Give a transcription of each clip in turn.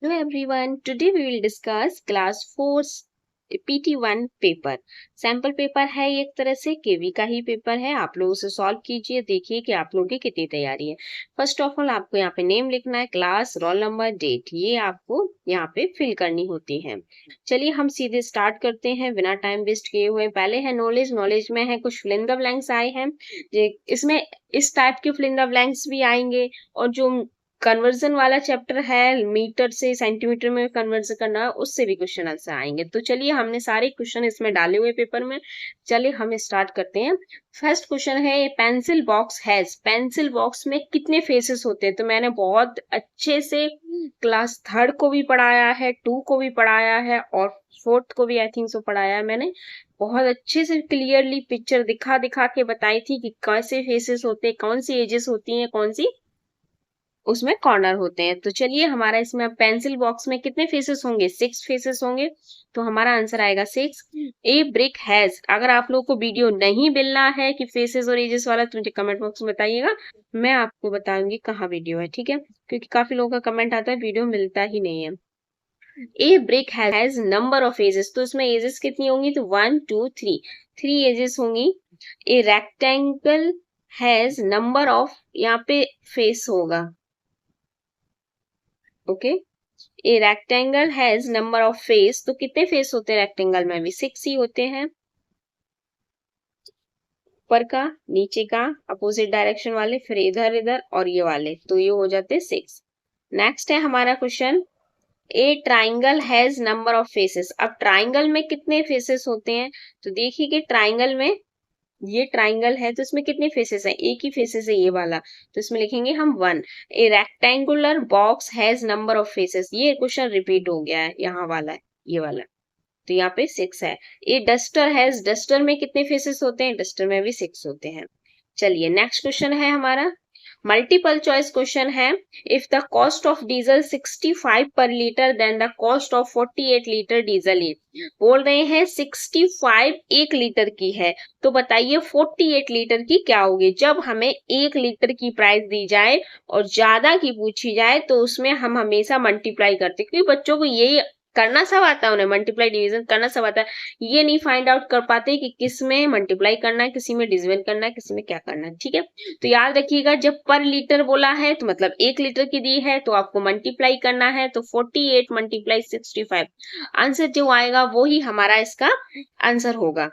Hello everyone, today we will discuss class 4 PT1 paper. Sample paper है एक तरह से केवी का ही पेपर है। आप लोग उसे सॉल्व कीजिए, देखिए कि आप लोगों की कितनी तैयारी है। फर्स्ट ऑफ ऑल आपको यहाँ पे नेम लिखना है, क्लास, रोल नंबर, डेट, ये आपको यहाँ पे फिल करनी होती है। चलिए हम सीधे स्टार्ट करते हैं बिना टाइम वेस्ट किए हुए। पहले है नॉलेज। नॉलेज में है कुछ फिल इन द ब्लैंक्स आए हैं। इसमें इस टाइप के फिल इन द ब्लैंक्स भी आएंगे, और जो कन्वर्जन वाला चैप्टर है, मीटर से सेंटीमीटर में कन्वर्जन करना, उससे भी क्वेश्चन आंसर आएंगे। तो चलिए हमने सारे क्वेश्चन इसमें डाले हुए पेपर में। चलिए हम स्टार्ट करते हैं। फर्स्ट क्वेश्चन है, pencil box has. Pencil box में कितने फेसेस होते हैं? तो मैंने बहुत अच्छे से क्लास 3rd को भी पढ़ाया है, 2 को भी पढ़ाया है, और 4th को भी आई थिंक सो पढ़ाया है। मैंने बहुत अच्छे से क्लियरली पिक्चर दिखा दिखा के बताई थी कि कैसे फेसेस होते हैं, कौन सी एजेस होती हैं, कौन सी उसमें कॉर्नर होते हैं। तो चलिए हमारा इसमें पेंसिल बॉक्स में कितने फेसेस होंगे? 6 फेसेस होंगे। तो हमारा आंसर आएगा 6। ए ब्रिक हैज। अगर आप लोगों को वीडियो नहीं मिलना है कि फेसेस और एजेस वाला, तो मुझे कमेंट बॉक्स में बताइएगा, मैं आपको बताऊंगी कहाँ वीडियो है, ठीक है? क्योंकि काफी लोगों का कमेंट आता है वीडियो मिलता ही नहीं है। A brick has number of edges. तो इसमें एजेस कितनी होंगी? तो 1 2 3, 3 एजेस होंगी। A rectangle has number of, यहाँ पे फेस होगा, okay. A rectangle has number of face. तो कितने फेस होते हैं रेक्टेंगल में? भी 6 ही होते हैं। ऊपर का, नीचे का, अपोजिट डायरेक्शन वाले, फिर इधर इधर और ये वाले, तो ये हो जाते 6। नेक्स्ट है हमारा question, A triangle has number of faces. अब ट्राइंगल में कितने फेसेस होते हैं? तो देखिए कि ट्राइंगल में, ये ट्राइंगल है तो इसमें कितने फेसेस हैं? एक ही फेसेस है ये वाला, तो इसमें लिखेंगे हम 1। ए rectangular box has number of faces. ये क्वेश्चन रिपीट हो गया है, यहाँ वाला है, ये वाला, तो यहाँ पे 6 है। ए डस्टर हैज। डस्टर में कितने फेसेस होते हैं? डस्टर में भी 6 होते हैं। चलिए नेक्स्ट क्वेश्चन है हमारा, मल्टीपल चॉइस क्वेश्चन है। If the cost of diesel 65 per litre then the cost of 48 litre diesel is. बोल रहे हैं 65 1 लीटर की है, तो बताइए 48 लीटर की क्या होगी? जब हमें 1 लीटर की प्राइस दी जाए और ज्यादा की पूछी जाए, तो उसमें हम हमेशा मल्टीप्लाई करते, क्योंकि बच्चों को यही करना सब आता है, उन्हें मल्टीप्लाई डिवीजन करना सब आता है। ये नहीं फाइंड आउट कर पाते कि किस में मल्टीप्लाई करना है, किसी में डिवीजन करना है, किसी में क्या करना है, ठीक है? तो याद रखिएगा, जब पर लीटर बोला है तो मतलब 1 लीटर की दी है, तो आपको मल्टीप्लाई करना है। तो 48 मल्टीप्लाई 65, आंसर जो आएगा वो ही हमारा इसका आंसर होगा।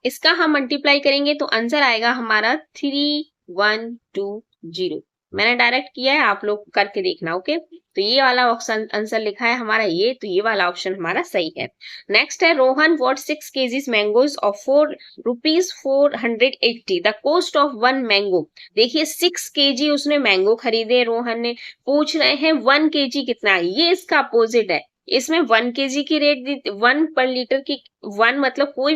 इसका हम मल्टीप्लाई करेंगे तो आंसर आएगा हमारा 3120। मैंने डायरेक्ट किया है, आप लोग करके देखना, ओके? तो ये वाला ऑप्शन आंसर लिखा है हमारा ये, तो ये वाला ऑप्शन हमारा सही है। नेक्स्ट है, Rohan what 6 kgs mangoes of 4 rupees 480 the cost of 1 mango. देखिए 6 kg उसने मैंगो खरीदे रोहन ने, पूछ रहे हैं 1 kg कितना है। ये इसका अपोजिट है, इसमें 1 kg की रेट दी, 1 पर लीटर की, 1 मतलब कोई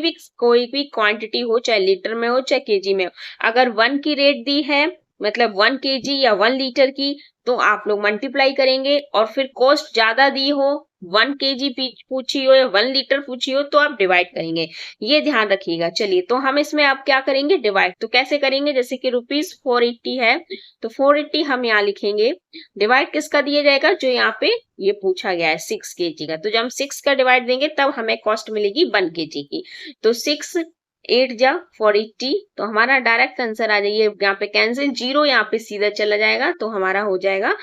भी क्वांटिटी हो, चाहे लीटर में हो चाहे केजी में हो। अगर 1 की रेट दी है, मतलब 1 kg या 1 लीटर की, तो आप लोग मल्टीप्लाई करेंगे, और फिर कॉस्ट ज्यादा दी हो, 1 kg पूछी हो या 1 लीटर पूछी हो, तो आप डिवाइड करेंगे, ये ध्यान रखिएगा। चलिए तो हम इसमें आप क्या करेंगे? डिवाइड। तो कैसे करेंगे? जैसे कि रुपीज 480 है, तो 480 हम यहाँ लिखेंगे, डिवाइड किसका दिया जाएगा? जो यहाँ पे ये पूछा गया है 6 kg का, तो जब हम 6 का डिवाइड देंगे तब हमें कॉस्ट मिलेगी 1 kg की। तो 6 8 जा 480, तो हमारा डायरेक्ट आंसर आ जाइए, यहाँ पे कैंसिल, 0 यहाँ पे सीधा चला जाएगा, तो हमारा हो जाएगा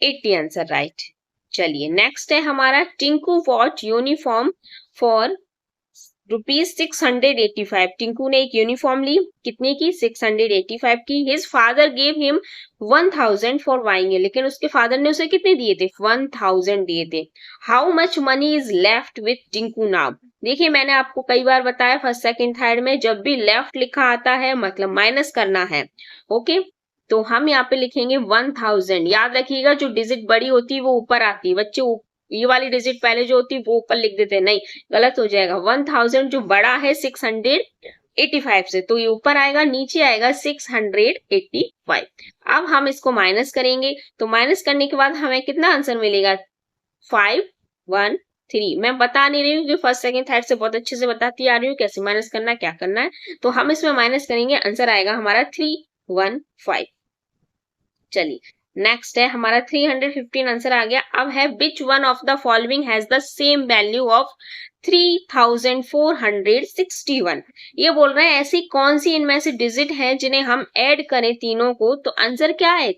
80 आंसर, राइट। चलिए नेक्स्ट है हमारा, Tinku watch uniform for rupees 685। Tinku ने एक यूनिफॉर्म ली, कितने की? 685 की। His father gave him 1000 for buying, लेकिन उसके फादर ने उसे कितने दिए थे? 1000 दिए थे। How much money is left with Tinku now. देखिए मैंने आपको कई बार बताया, फर्स्ट सेकंड थर्ड में जब भी लेफ्ट लिखा आता है मतलब माइनस करना है, ओके? तो हम यहाँ पे लिखेंगे 1000। याद रखिएगा, जो डिजिट बड़ी होती है वो ऊपर आती है, बच्चे ये वाली डिजिट पहले जो होती है वो ऊपर लिख देते हैं, नहीं, गलत हो जाएगा। 1000 जो बड़ा है 685 से, तो ये ऊपर आएगा, नीचे आएगा 685। अब हम इसको माइनस करेंगे, तो माइनस करने के बाद हमें कितना आंसर मिलेगा? 513। मैं बता नहीं रही हूँ कि फर्स्ट सेकंड थर्ड से बहुत अच्छे से बताती आ रही हूँ कैसे माइनस करना, क्या करना है। तो हम इसमें माइनस करेंगे, आंसर आएगा हमारा 315। चलिए नेक्स्ट है हमारा 315 आंसर आ गया। अब है which one of the following has the same value of 3461। ये बोल रहे हैं ऐसी कौन सी इनमें से डिजिट है जिन्हें हम ऐड करें तीनों को, तो आंसर क्या है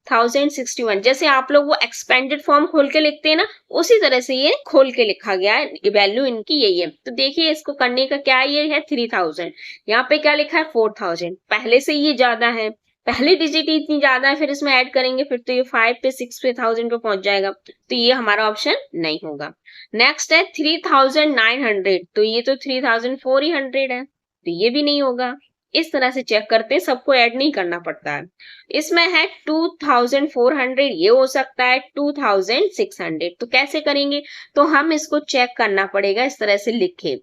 3061। जैसे आप लोग वो एक्सपेंडेड फॉर्म खोल के लिखते हैं ना, उसी तरह से ये खोल के लिखा गया है, वैल्यू इनकी यही है। तो देखिए इसको करने का क्या ये है 3000, यहाँ पे क्या लिखा है 4000, पहले से ये ज्यादा है, पहली डिजिट ही इतनी ज्यादा है, फिर इसमें ऐड करेंगे फिर तो ये 5 पे 6 पे 1000 पे पहुंच जाएगा, तो ये हमारा ऑप्शन नहीं होगा। नेक्स्ट है 3900, तो ये तो 3400 है, तो ये भी नहीं होगा। इस तरह से चेक करते हैं, सबको ऐड नहीं करना पड़ता है। इसमें है 2400, ये हो सकता है 2600, तो कैसे करेंगे, तो हम इसको चेक करना पड़ेगा, इस तरह से लिखे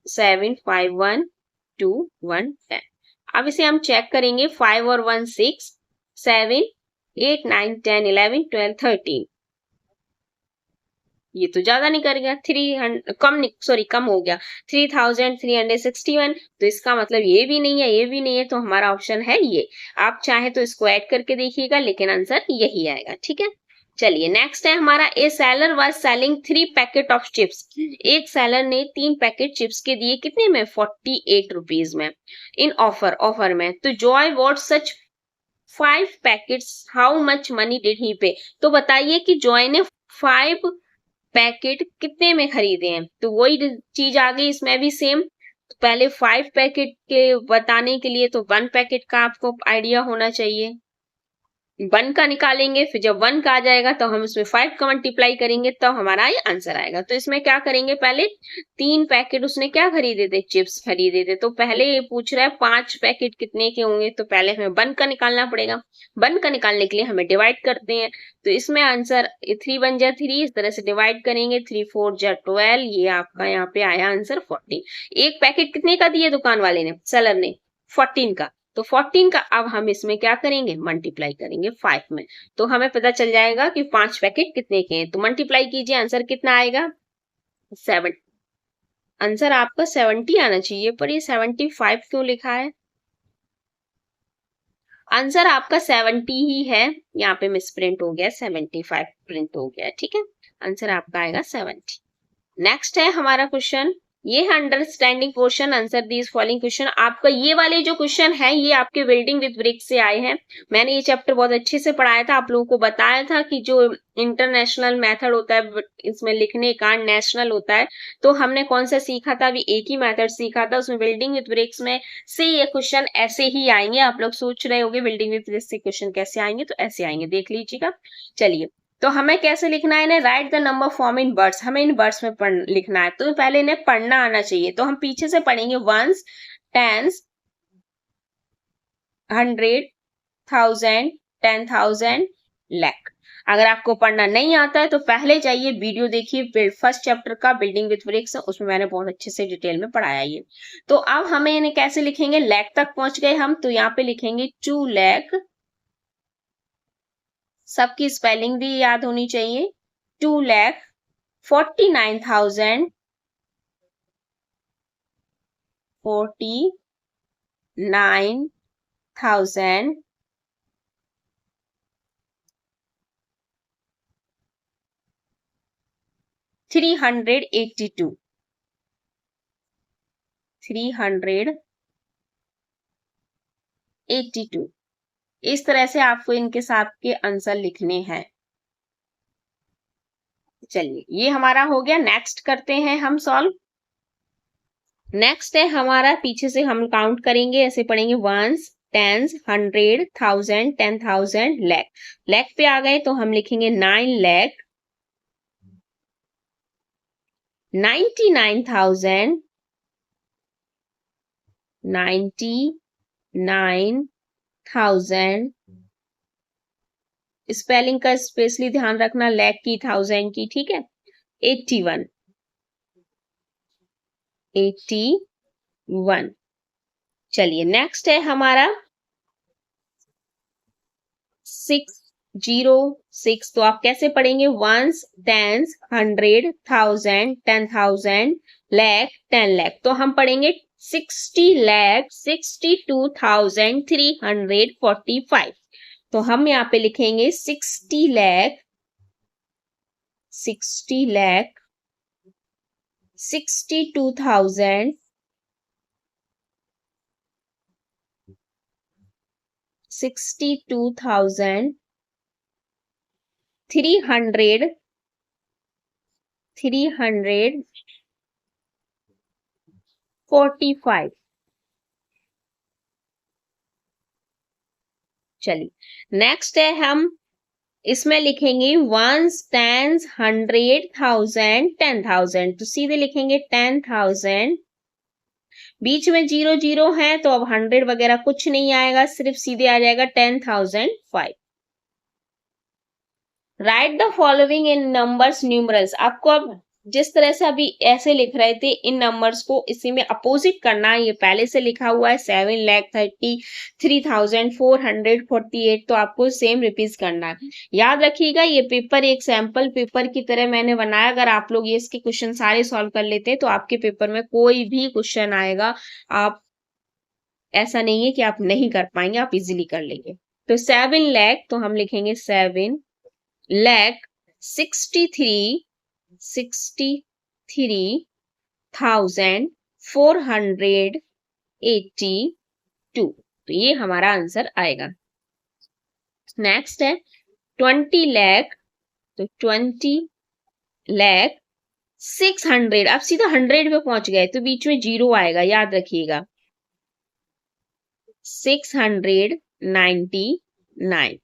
7 5 1 2 1 10। अब इसे हम चेक करेंगे 5 और 1 6 7 8 9 10 11 12 13। ये तो ज्यादा नहीं करेगा, 300 कम हो गया 3361, तो इसका मतलब ये भी नहीं है, ये भी नहीं है, तो हमारा ऑप्शन है ये। आप चाहे तो इसको ऐड करके देखिएगा, लेकिन आंसर यही आएगा। ठीक है, चलिए नेक्स्ट है हमारा a seller was selling 3 packet of chips. एक सेलर ने 3 पैकेट चिप्स के दिए कितने में 48 रुपीज में इन ऑफर में। तो Joy what such 5 packets, how much money did he पे। तो बताइए कि जॉय ने 5 पैकेट कितने में खरीदे हैं, तो वही चीज आ गई इसमें भी सेम। तो पहले 5 पैकेट के बताने के लिए तो 1 पैकेट का आपको आइडिया होना चाहिए, 1 का निकालेंगे, फिर जब 1 का आ जाएगा तो हम इसमें 5 का मल्टीप्लाई करेंगे, तब हमारा ये आंसर आएगा। तो इसमें क्या करेंगे, पहले 3 पैकेट उसने क्या खरीदे थे, चिप्स खरीदे थे, तो पहले ये पूछ रहा है 5 पैकेट कितने के होंगे, तो पहले हमें 1 का निकालना पड़ेगा। 1 का निकालने के लिए हमें डिवाइड करते हैं, तो इसमें आंसर 3 1 जा 3, इस तरह से डिवाइड करेंगे, 3 4 जा 12, ये आपका यहाँ पे आया आंसर 14। एक पैकेट कितने का दिए दुकान वाले ने, सेलर ने 14 का, तो 14 का अब हम इसमें क्या करेंगे, मल्टीप्लाई करेंगे 5 में, तो हमें पता चल जाएगा कि 5 पैकेट कितने के हैं। तो मल्टीप्लाई कीजिए, आंसर कितना आएगा 7। आंसर आपका 70 आना चाहिए, पर ये 75 क्यों लिखा है, आंसर आपका 70 ही है, यहाँ पे मिस प्रिंट हो गया, 75 प्रिंट हो गया। ठीक है, आंसर आपका आएगा 70। नेक्स्ट है हमारा क्वेश्चन, ये है understanding portion, answer these following question. आपका ये वाले जो क्वेश्चन है ये आपके बिल्डिंग विद ब्रिक्स से आए हैं। मैंने ये चैप्टर बहुत अच्छे से पढ़ाया था, आप लोगों को बताया था कि जो इंटरनेशनल मेथड होता है इसमें लिखने का, नेशनल होता है, तो हमने कौन सा सीखा था, अभी एक ही मेथड सीखा था, उसमें बिल्डिंग विद ब्रिक्स में से ये क्वेश्चन ऐसे ही आएंगे। आप लोग सोच रहे होंगे बिल्डिंग विद ब्रिक्स से क्वेश्चन कैसे आएंगे, तो ऐसे आएंगे, देख लीजिएगा। चलिए, तो हमें कैसे लिखना है इन्हें, right the number form in words, हमें इन वर्ड्स में लिखना है, तो पहले इन्हें पढ़ना आना चाहिए, तो हम पीछे से पढ़ेंगे 1s 10s 100 1000 10,000 लाख। अगर आपको पढ़ना नहीं आता है तो पहले जाइए वीडियो देखिए, फर्स्ट चैप्टर का बिल्डिंग विथ ब्रिक्स, उसमें मैंने बहुत अच्छे से डिटेल में पढ़ाया ये। तो अब हमें इन्हें कैसे लिखेंगे, लाख तक पहुंच गए हम, तो यहाँ पे लिखेंगे 2 लाख, सबकी स्पेलिंग भी याद होनी चाहिए, 2,49,000 49,000 382 382। इस तरह से आपको इनके साथ के आंसर लिखने हैं। चलिए, ये हमारा हो गया। नेक्स्ट करते हैं हम सॉल्व। नेक्स्ट है हमारा, पीछे से हम काउंट करेंगे, ऐसे पढ़ेंगे 1s 10s 100 1000 10,000 लाख। लाख पे आ गए तो हम लिखेंगे 9,99,000 99,000। स्पेलिंग का स्पेशली ध्यान रखना, लाख की 1000 की, ठीक है। 81 81। चलिए नेक्स्ट है हमारा 606। तो आप कैसे पढ़ेंगे, 1s 10s 100 1000 10,000 लाख 10 लाख। तो हम पढ़ेंगे 60,62,345। तो हम यहाँ पे लिखेंगे 60,62,345 चलिए नेक्स्ट है, हम इसमें लिखेंगे वंस, टेंस, 100,000, 10,000। तो सीधे लिखेंगे 10,000, बीच में 0 है तो अब 100 वगैरह कुछ नहीं आएगा, सिर्फ सीधे आ जाएगा 10,005। Right the following in numbers numerals. आपको अब जिस तरह से अभी ऐसे लिख रहे थे, इन नंबर्स को इसी में अपोजिट करना है। ये पहले से लिखा हुआ है 7,33,448, तो आपको सेम रिपीट करना है। याद रखिएगा ये पेपर एक सैंपल पेपर की तरह मैंने बनाया। अगर आप लोग ये इसके क्वेश्चन सारे सॉल्व कर लेते हैं तो आपके पेपर में कोई भी क्वेश्चन आएगा, आप ऐसा नहीं है कि आप नहीं कर पाएंगे, आप इजीली कर लेंगे। तो 7 लाख, तो हम लिखेंगे 7,63,482। तो ये हमारा आंसर आएगा। नेक्स्ट है 20 लाख, तो 20,06,000। आप सीधा 100 पे पहुंच गए तो बीच में 0 आएगा, याद रखिएगा। 699।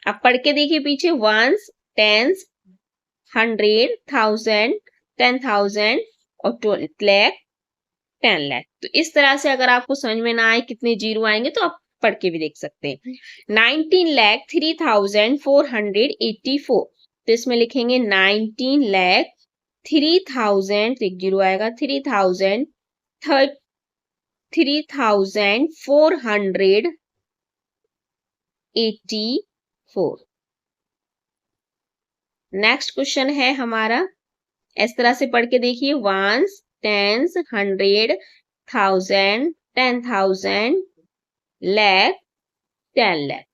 अब पढ़ के देखिए पीछे, वंस, टेंस, 100,000, 10,000 और 12 लाख, 10 लाख। तो इस तरह से अगर आपको समझ में ना आए कितने 0 आएंगे तो आप पढ़ के भी देख सकते हैं। 19,03,484, तो इसमें लिखेंगे 19,03,000, तो एक 0 आएगा, 3,484। नेक्स्ट क्वेश्चन है हमारा, इस तरह से पढ़ के देखिए, ones, tens, 100,000, 10,000, lakh, 10 lakh.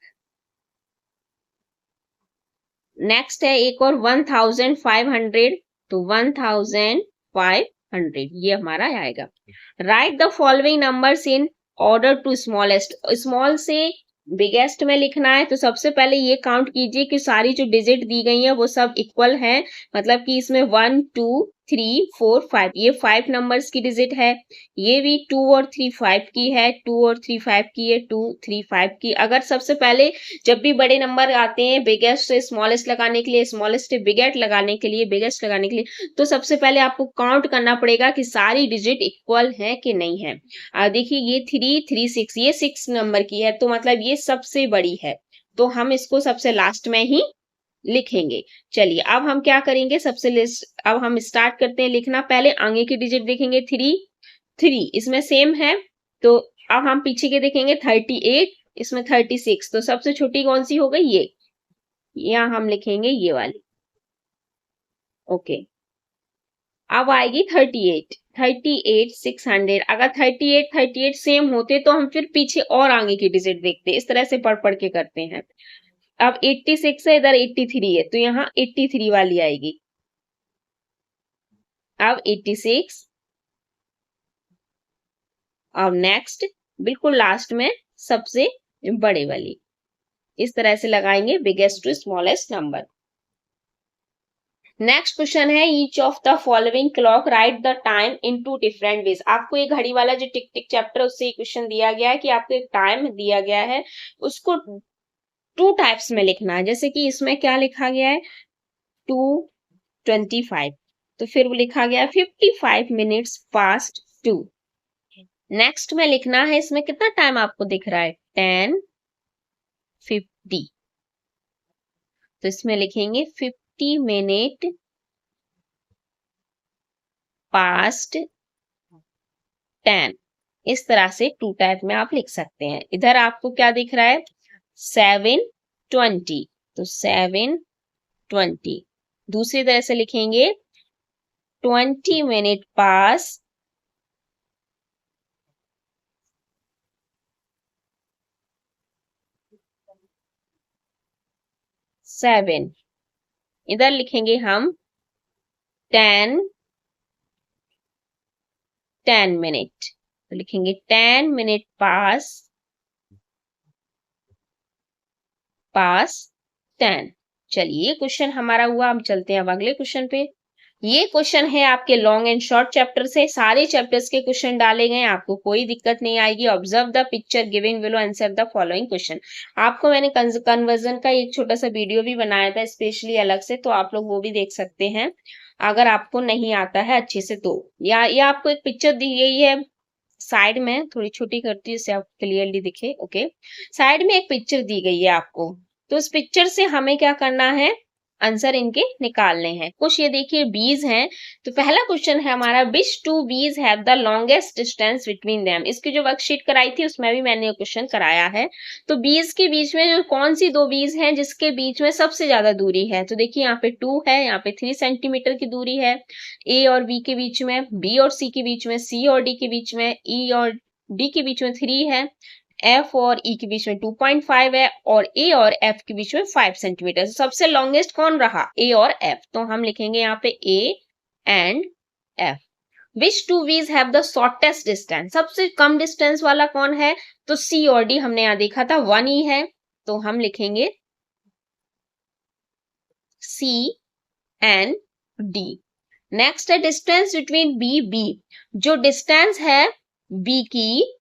Next है एक और 1,500, तो 1,500 ये हमारा आएगा। Write the following numbers in order to smallest. Small से बिगेस्ट में लिखना है, तो सबसे पहले ये काउंट कीजिए कि सारी जो डिजिट दी गई है वो सब इक्वल है। मतलब कि इसमें 1, 2, 3, 4, 5, ये 5 नंबर्स की डिजिट है। ये भी 2 और 3 5 की है, 2 और 3 5 की है, 2 3 5 की। अगर सबसे पहले जब भी बड़े नंबर आते हैं बिगेस्ट से स्मॉलेस्ट लगाने के लिए, स्मॉलेस्ट से बिगेस्ट लगाने के लिए, बिगेस्ट लगाने के लिए, तो सबसे पहले आपको काउंट करना पड़ेगा कि सारी डिजिट इक्वल है कि नहीं है। देखिए ये 3 3 6, ये 6 नंबर की है, तो मतलब ये सबसे बड़ी है, तो हम इसको सबसे लास्ट में ही लिखेंगे। चलिए अब हम क्या करेंगे, सबसे लिस्ट अब हम स्टार्ट करते हैं लिखना। पहले आगे की डिजिट देखेंगे, 3 3 इसमें सेम है, तो अब हम पीछे के देखेंगे 38, इसमें 36, तो सबसे छोटी कौन सी हो गई, ये, यहां हम लिखेंगे ये वाली। ओके, अब आएगी 38, 38,600। अगर 38 38 सेम होते तो हम फिर पीछे और आगे की डिजिट देखते, इस तरह से पढ़ पढ़ के करते हैं। अब 86 है, इधर 83 है, तो यहाँ 83 वाली आएगी। अब 86, अब नेक्स्ट बिल्कुल लास्ट में सबसे बड़े वाली, इस तरह से लगाएंगे biggest to smallest number. Next question है, each of the following clock write the time in 2 different ways. आपको ये घड़ी वाला जो टिक टिक चैप्टर उससे क्वेश्चन दिया गया है कि आपको एक टाइम दिया गया है, उसको 2 टाइप्स में लिखना है। जैसे कि इसमें क्या लिखा गया है, 2:25, तो फिर वो लिखा गया 55 मिनट्स पास्ट 2। नेक्स्ट में लिखना है, इसमें कितना टाइम आपको दिख रहा है, 10:50, तो इसमें लिखेंगे 50 मिनट पास्ट 10। इस तरह से 2 टाइप में आप लिख सकते हैं। इधर आपको क्या दिख रहा है, 7:20, तो 7:20। दूसरी तरह से लिखेंगे 20 minute pass 7। इधर लिखेंगे हम 10 मिनट, तो लिखेंगे 10 मिनट पास 10। चलिए ये क्वेश्चन हमारा हुआ। हम चलते हैं अब अगले क्वेश्चन पे। ये क्वेश्चन है आपके लॉन्ग एंड शॉर्ट चैप्टर से, सारे चैप्टर्स के क्वेश्चन डाले गए, आपको कोई दिक्कत नहीं आएगी। Observe the picture giving below, answer the following question. आपको मैंने कन्वर्जन का एक छोटा सा वीडियो भी बनाया था स्पेशली अलग से, तो आप लोग वो भी देख सकते हैं अगर आपको नहीं आता है अच्छे से तो। या आपको एक पिक्चर दी गई है साइड में, थोड़ी छोटी करती हूँ इससे आप क्लियरली दिखे। ओके, साइड में एक पिक्चर दी गई है आपको, तो उस पिक्चर से हमें क्या करना है, आंसर इनके निकालने हैं। कुछ ये देखिए बीज हैं, तो पहला क्वेश्चन है हमारा विच टू बीज have the longest distance between them. इसकी जो वर्कशीट कराई थी उसमें भी मैंने ये क्वेश्चन कराया है। तो बीज के बीच में जो कौन सी दो बीज हैं जिसके बीच में सबसे ज्यादा दूरी है, तो देखिए यहाँ पे 2 है, यहाँ पे 3 सेंटीमीटर की दूरी है। ए और बी के बीच में, बी और सी के बीच में, सी और डी के बीच में, ई और डी के बीच में 3 है, एफ और ई के बीच में 2.5 है, और ए और एफ के बीच में 5 सेंटीमीटर। सबसे लॉन्गेस्ट कौन रहा, ए और एफ, तो हम लिखेंगे यहाँ पे A and F. Which two वीज हैव द शॉर्टेस्ट डिस्टेंस, सबसे कम डिस्टेंस वाला कौन है, तो सी और डी, हमने यहाँ देखा था 1 ही है, तो हम लिखेंगे सी एंड डी। नेक्स्ट है डिस्टेंस बिटवीन बी बी, जो डिस्टेंस है बी की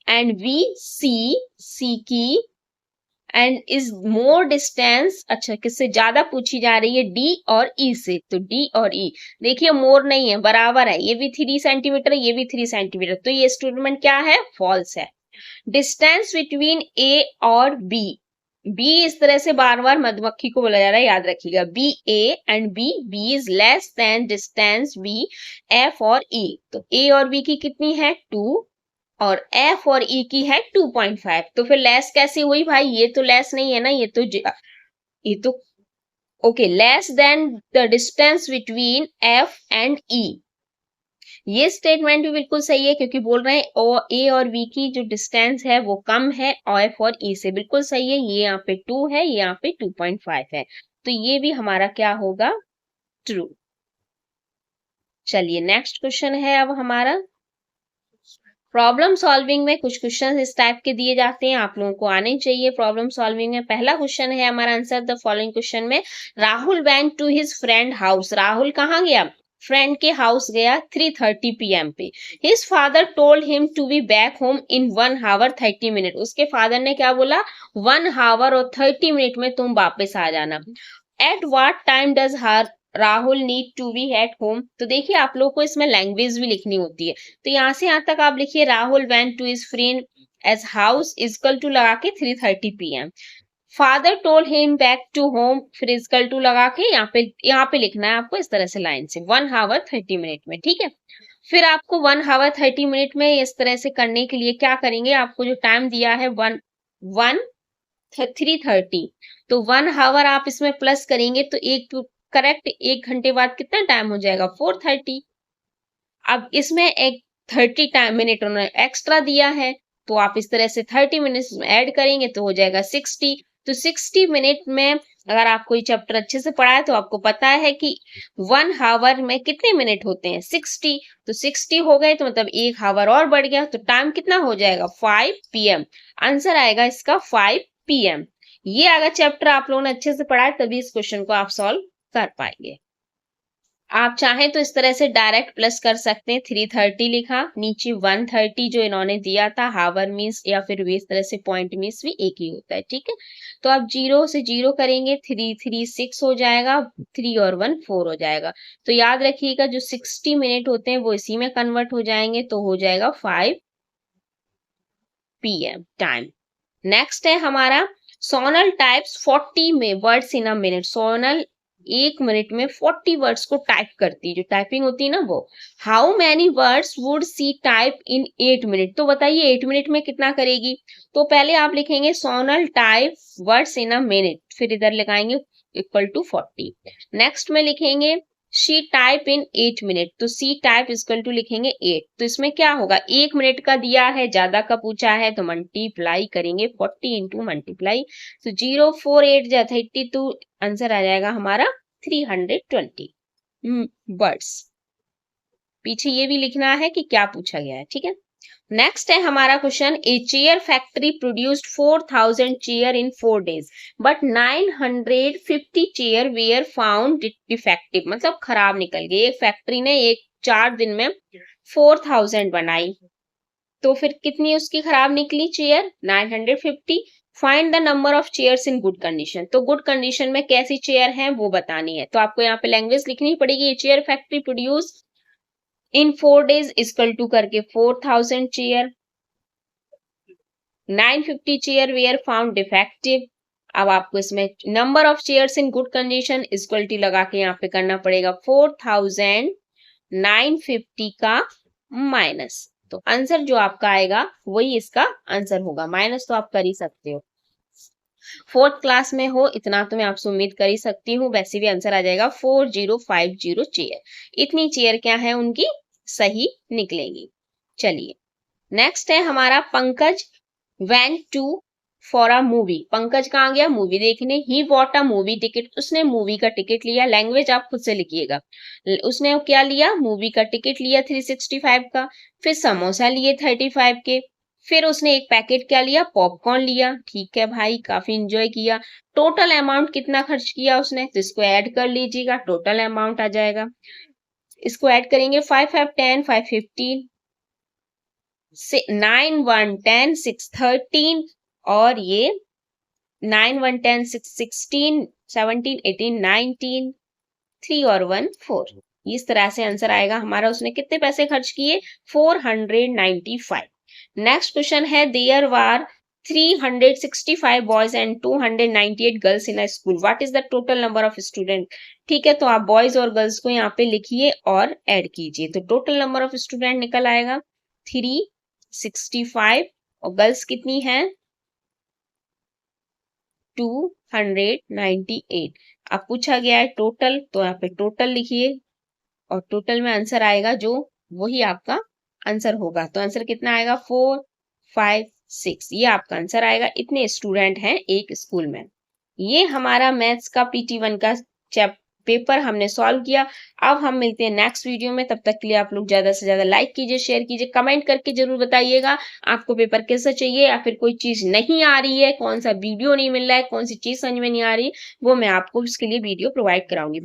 एंड वी सी की एंड इज मोर डिस्टेंस, अच्छा किससे ज्यादा पूछी जा रही है, डी और ई से, तो डी और ई देखिए मोर नहीं है, बराबर है, ये भी 3 सेंटीमीटर ये भी 3 सेंटीमीटर, तो ये स्टेटमेंट क्या है, फॉल्स है। डिस्टेंस बिटवीन ए और बी, बी इस तरह से बार बार मधुमक्खी को बोला जा रहा है, याद रखिएगा, B A and B, B is less than distance B F और ई, तो ए और बी की कितनी है 2 और एफ और ई की है 2.5, तो फिर लेस कैसे हुई भाई, ये तो लेस नहीं है ना, ये तो okay, less than the distance between F and E. ये स्टेटमेंट भी बिल्कुल सही है क्योंकि बोल रहे हैं ए और बी की जो डिस्टेंस है वो कम है एफ और ई से, बिल्कुल सही है। ये यहाँ पे 2 है, ये यहाँ पे 2.5 है, तो ये भी हमारा क्या होगा, ट्रू। चलिए नेक्स्ट क्वेश्चन है अब हमारा। प्रॉब्लम सॉल्विंग में कुछ क्वेश्चन इस टाइप के दिए जाते हैं, आप लोगों को आने चाहिए प्रॉब्लम सॉल्विंग में। पहला क्वेश्चन है हमारा, आंसर द फॉलोइंग क्वेश्चन में, Rahul went to his friend house, Rahul कहाँ गया, फ्रेंड के हाउस गया 3:30 PM पे। His father told him to be back home in 1 hour 30 minute, उसके फादर ने क्या बोला, 1 आवर और 30 मिनट में तुम वापस आ जाना। At what time does her Rahul need to be at home, तो देखिए आप लोग को इसमें लैंग्वेज भी लिखनी होती है, तो यहाँ से यहाँ तक आप लिखिए Rahul went to his friend as house is equal to लगा के 3:30 PM। Father told him back to home, फिर इजकल टू लगा के यहाँ पे लिखना है आपको इस तरह से लाइन से 1 आवर 30 मिनट में, ठीक है। फिर आपको 1 आवर 30 मिनट में इस तरह से करने के लिए क्या करेंगे, आपको जो टाइम दिया है 3:30, तो 1 आवर आप इसमें प्लस करेंगे तो करेक्ट 1 घंटे बाद कितना टाइम हो जाएगा 4:30। अब इसमें एक 30 मिनट उन्होंने एक्स्ट्रा दिया है, तो आप इस तरह से 30 मिनट में ऐड करेंगे तो हो जाएगा 60। तो 60 मिनट में अगर आप कोई चैप्टर अच्छे से पढ़ा है तो आपको पता है कि 1 आवर में कितने मिनट होते हैं 60, तो 60 हो गए तो मतलब 1 आवर और बढ़ गया, तो टाइम कितना हो जाएगा 5 PM। आंसर आएगा इसका 5 PM। ये अगर चैप्टर आप लोगों ने अच्छे से पढ़ा है तभी इस क्वेश्चन को आप सॉल्व कर पाएंगे। आप चाहें तो इस तरह से डायरेक्ट प्लस कर सकते हैं, 3:30 लिखा, नीचे 1:30 जो इन्होंने दिया था, हावर मीन्स या फिर इस तरह से पॉइंट मीन्स भी एक ही होता है, ठीक है। तो आप 0 से 0 करेंगे, 3 3 6 हो जाएगा, 3 और 1 4 हो जाएगा। तो याद रखिएगा जो 60 मिनट होते हैं वो इसी में कन्वर्ट हो जाएंगे, तो हो जाएगा 5 PM टाइम। नेक्स्ट है हमारा सोनल टाइप्स 40 में words in a minute, Sonal 1 minute में 40 वर्ड्स को टाइप करती है, जो टाइपिंग होती है ना वो। How many words would she type in 8 minute, तो बताइए 8 मिनट में कितना करेगी। तो पहले आप लिखेंगे Sonal type words in a minute, फिर इधर लगाएंगे इक्वल टू 40। नेक्स्ट में लिखेंगे शी टाइप इन 8 मिनट, तो सी टाइप इक्वल टू लिखेंगे 8। तो इसमें क्या होगा, 1 मिनट का दिया है, ज्यादा का पूछा है तो मल्टीप्लाई करेंगे 40 इंटू मल्टीप्लाई, तो 048 जा 32, आंसर आ जाएगा हमारा 320 वर्ड्स। पीछे ये भी लिखना है कि क्या पूछा गया है, ठीक है। नेक्स्ट है हमारा question, a chair factory produced 4000 chair in 4 days but 950 chair were found defective, मतलब खराब निकल गई। एक फैक्ट्री ने 4 दिन में 4000 बनाई, तो फिर कितनी उसकी खराब निकली chair, 950। Find the number of chairs in good condition, तो गुड कंडीशन में कैसी चेयर है वो बतानी है। तो आपको यहाँ पे लैंग्वेज लिखनी पड़ेगी, chair factory produce in 4 days equal to करके 4000 chair, 950 chair were found defective. अब आपको इसमें number of chairs in good condition equal to लगा के यहाँ पे करना पड़ेगा 4950 का माइनस, तो आंसर जो आपका आएगा वही इसका आंसर होगा। माइनस तो आप कर ही सकते हो, 4th क्लास में हो इतना तो मैं आपसे उम्मीद कर ही सकती हूँ। वैसे भी आंसर आ जाएगा 4050 चेयर, इतनी चेयर क्या है उनकी सही निकलेगी। चलिए नेक्स्ट है हमारा, Pankaj went to for a movie, Pankaj कहाँ गया मूवी देखने। He bought a movie ticket, उसने मूवी का टिकट लिया। लैंग्वेज आप खुद से लिखिएगा, उसने क्या लिया, मूवी का टिकट लिया 365 का, फिर समोसा लिए 35 के, फिर उसने एक पैकेट क्या लिया, पॉपकॉर्न लिया। ठीक है भाई, काफी इंजॉय किया। टोटल अमाउंट कितना खर्च किया उसने, तो इसको ऐड कर लीजिएगा, टोटल अमाउंट आ जाएगा। इसको ऐड करेंगे 5 5 10 5 15 9 1 10 6 13 और ये 9 1 10 6 16 17 18 19 3 और 1 4। इस तरह से आंसर आएगा हमारा। उसने कितने पैसे खर्च किए, 495। नेक्स्ट क्वेश्चन है, there were 365 boys and 298 girls in a school, what is the total number of student. ठीक है, तो आप बॉयज और गर्ल्स को यहाँ पे लिखिए और ऐड कीजिए, तो टोटल नंबर ऑफ स्टूडेंट निकल आएगा 365 और गर्ल्स कितनी है 298। अब पूछा गया है टोटल, तो यहाँ पे टोटल लिखिए और टोटल में आंसर आएगा जो वही आपका आंसर होगा। तो आंसर कितना आएगा 4 5 6, ये आपका आंसर आएगा। इतने स्टूडेंट हैं एक स्कूल में। ये हमारा मैथ्स का PT1 का पेपर हमने सॉल्व किया। अब हम मिलते हैं नेक्स्ट वीडियो में, तब तक के लिए आप लोग ज्यादा से ज्यादा लाइक कीजिए, शेयर कीजिए, कमेंट करके जरूर बताइएगा आपको पेपर कैसा चाहिए, या फिर कोई चीज नहीं आ रही है, कौन सा वीडियो नहीं मिल रहा है, कौन सी चीज समझ में नहीं आ रही, वो मैं आपको उसके लिए वीडियो प्रोवाइड कराऊंगी।